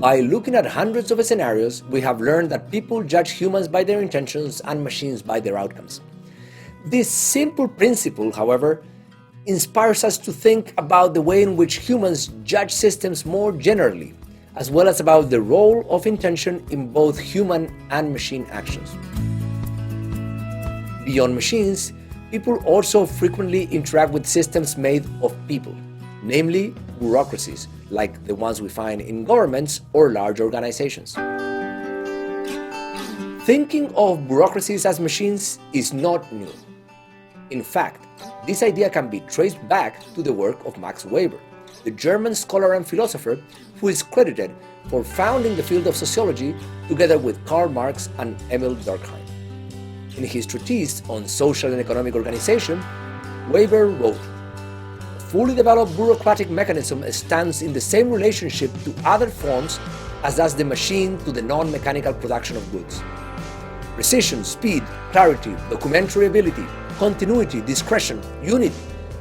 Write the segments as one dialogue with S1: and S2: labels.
S1: By looking at hundreds of scenarios, we have learned that people judge humans by their intentions and machines by their outcomes. This simple principle, however, inspires us to think about the way in which humans judge systems more generally, as well as about the role of intention in both human and machine actions. Beyond machines, people also frequently interact with systems made of people, namely bureaucracies, like the ones we find in governments or large organizations. Thinking of bureaucracies as machines is not new. In fact, this idea can be traced back to the work of Max Weber, the German scholar and philosopher who is credited for founding the field of sociology together with Karl Marx and Emile Durkheim. In his treatise on social and economic organization, Weber wrote, "A fully developed bureaucratic mechanism stands in the same relationship to other forms as does the machine to the non-mechanical production of goods. Precision, speed, clarity, documentary ability, continuity, discretion, unity,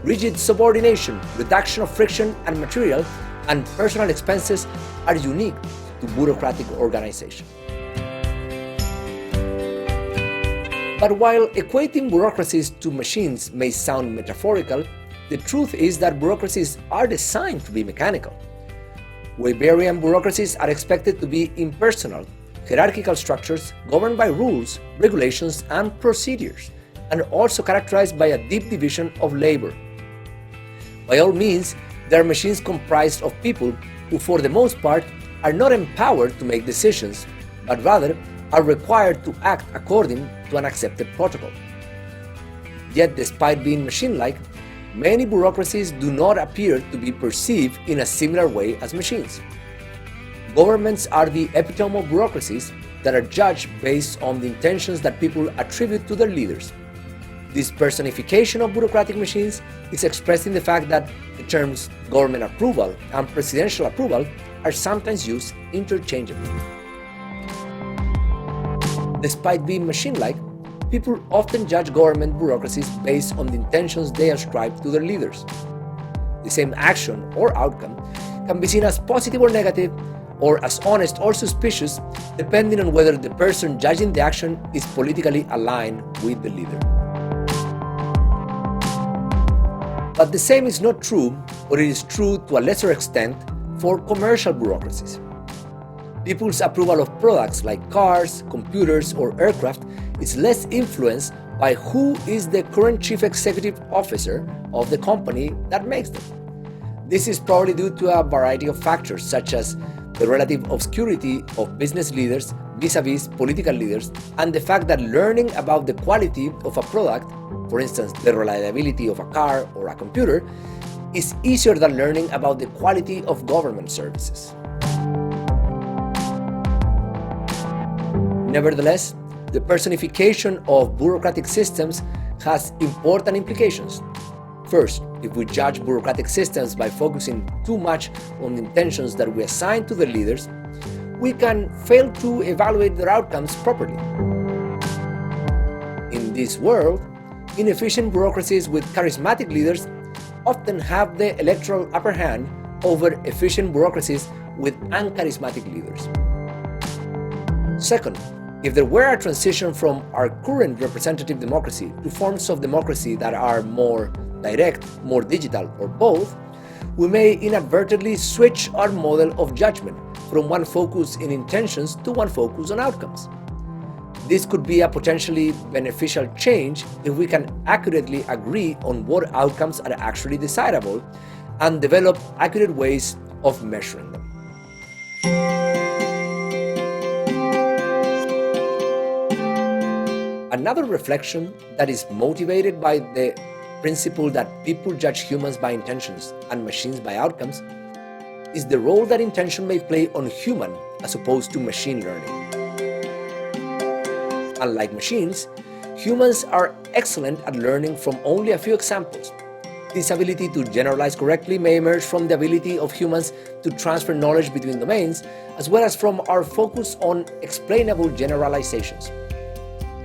S1: rigid subordination, reduction of friction and material, and personal expenses are unique to bureaucratic organization." But while equating bureaucracies to machines may sound metaphorical, the truth is that bureaucracies are designed to be mechanical. Weberian bureaucracies are expected to be impersonal, hierarchical structures governed by rules, regulations, and procedures, and also characterized by a deep division of labor. By all means, they are machines comprised of people who, for the most part, are not empowered to make decisions, but rather are required to act according to an accepted protocol. Yet, despite being machine-like, many bureaucracies do not appear to be perceived in a similar way as machines. Governments are the epitome of bureaucracies that are judged based on the intentions that people attribute to their leaders. This personification of bureaucratic machines is expressed in the fact that the terms government approval and presidential approval are sometimes used interchangeably. Despite being machine-like, people often judge government bureaucracies based on the intentions they ascribe to their leaders. The same action or outcome can be seen as positive or negative, or as honest or suspicious, depending on whether the person judging the action is politically aligned with the leader. But the same is not true, or it is true to a lesser extent, for commercial bureaucracies. People's approval of products like cars, computers, or aircraft is less influenced by who is the current chief executive officer of the company that makes them. This is probably due to a variety of factors, such as the relative obscurity of business leaders vis-a-vis political leaders, and the fact that learning about the quality of a product, for instance, the reliability of a car or a computer, is easier than learning about the quality of government services. Nevertheless, the personification of bureaucratic systems has important implications. First, if we judge bureaucratic systems by focusing too much on the intentions that we assign to the leaders, we can fail to evaluate their outcomes properly. In this world, inefficient bureaucracies with charismatic leaders often have the electoral upper hand over efficient bureaucracies with uncharismatic leaders. Second, if there were a transition from our current representative democracy to forms of democracy that are more direct, more digital, or both, we may inadvertently switch our model of judgment from one focus in intentions to one focus on outcomes. This could be a potentially beneficial change if we can accurately agree on what outcomes are actually desirable and develop accurate ways of measuring them. Another reflection that is motivated by the principle that people judge humans by intentions and machines by outcomes is the role that intention may play on human as opposed to machine learning. Unlike machines, humans are excellent at learning from only a few examples. This ability to generalize correctly may emerge from the ability of humans to transfer knowledge between domains, as well as from our focus on explainable generalizations.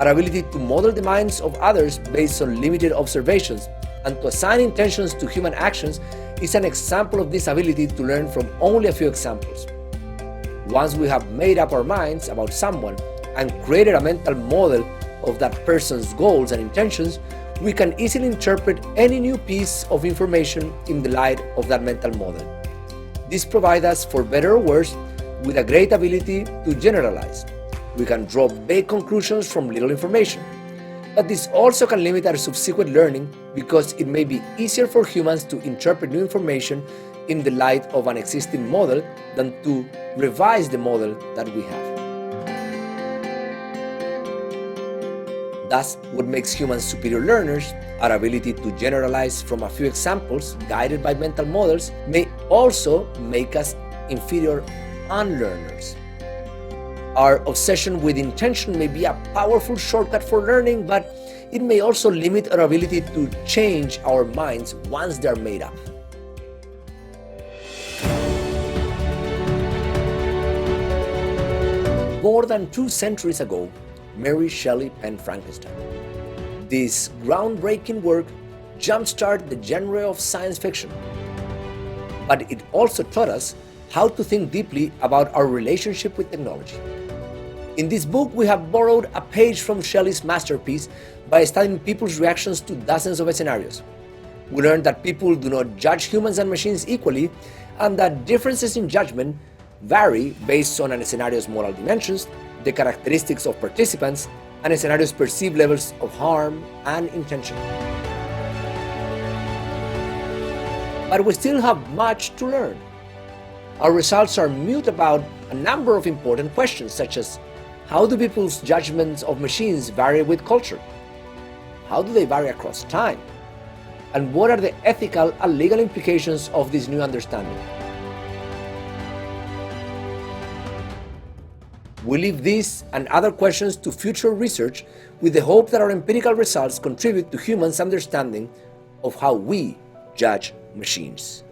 S1: Our ability to model the minds of others based on limited observations and to assign intentions to human actions is an example of this ability to learn from only a few examples. Once we have made up our minds about someone and created a mental model of that person's goals and intentions, we can easily interpret any new piece of information in the light of that mental model. This provides us, for better or worse, with a great ability to generalize. We can draw vague conclusions from little information. But this also can limit our subsequent learning because it may be easier for humans to interpret new information in the light of an existing model than to revise the model that we have. Thus, what makes humans superior learners, our ability to generalize from a few examples guided by mental models, may also make us inferior unlearners. Our obsession with intention may be a powerful shortcut for learning, but it may also limit our ability to change our minds once they're made up. More than 2 centuries ago, Mary Shelley penned Frankenstein. This groundbreaking work jump-started the genre of science fiction. But it also taught us how to think deeply about our relationship with technology. In this book, we have borrowed a page from Shelley's masterpiece by studying people's reactions to dozens of scenarios. We learned that people do not judge humans and machines equally, and that differences in judgment vary based on a scenario's moral dimensions, the characteristics of participants, and a scenario's perceived levels of harm and intention. But we still have much to learn. Our results are mute about a number of important questions, such as how do people's judgments of machines vary with culture? How do they vary across time? And what are the ethical and legal implications of this new understanding? We leave these and other questions to future research with the hope that our empirical results contribute to humans' understanding of how we judge machines.